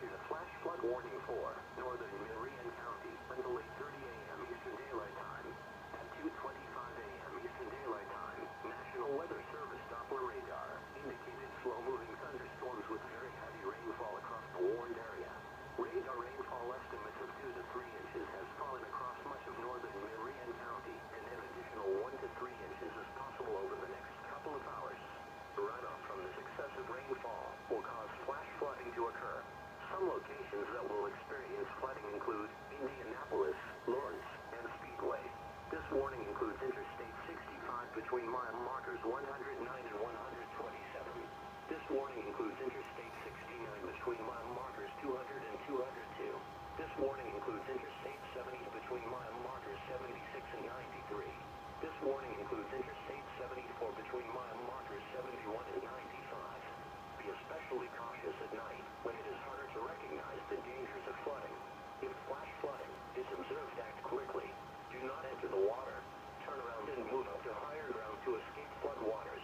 issued a flash flood warning for northern Marion County until 8:30 a.m. Eastern Daylight Time. At 2:25 a.m. Eastern Daylight Time, National Weather Service Doppler radar indicated slow-moving thunderstorms with very heavy rainfall across the warned area. Radar rainfall estimates of 2 to 3 inches has fallen across much of northern Marion County, and an additional 1 to 3 inches is possible over the next couple of hours. Runoff from this excessive rainfall will cause flash flooding to occur. Some locations that will experience flooding include Indianapolis, Lawrence, and Speedway. This warning includes Interstate 65 between mile markers 109 and 127. This warning includes Interstate 69 between mile markers 200 and 202. This warning includes Interstate 70 between mile markers 76 and 93. This warning includes Interstate 74 between mile markers 71 and 95. Be especially cautious at night when it is harder to recognize the dangers of flooding. If flash flooding is observed, act quickly. Do not enter the water. Turn around and move up to higher ground to escape flood waters.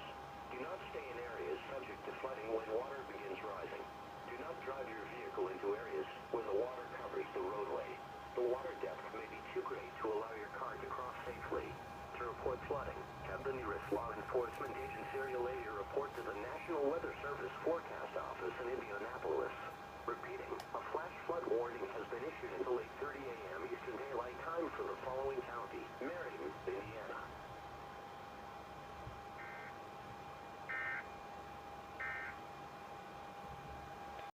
Do not stay in areas subject to flooding when water begins rising. Do not drive your vehicle into areas where the water covers the roadway. The water depth may be too great to allow your car to cross safely. To report flooding, have the nearest law enforcement agency relay your report to the National Weather Service Forecast Office in Indianapolis. Repeating, a flash flood warning has been issued until 8:30 a.m.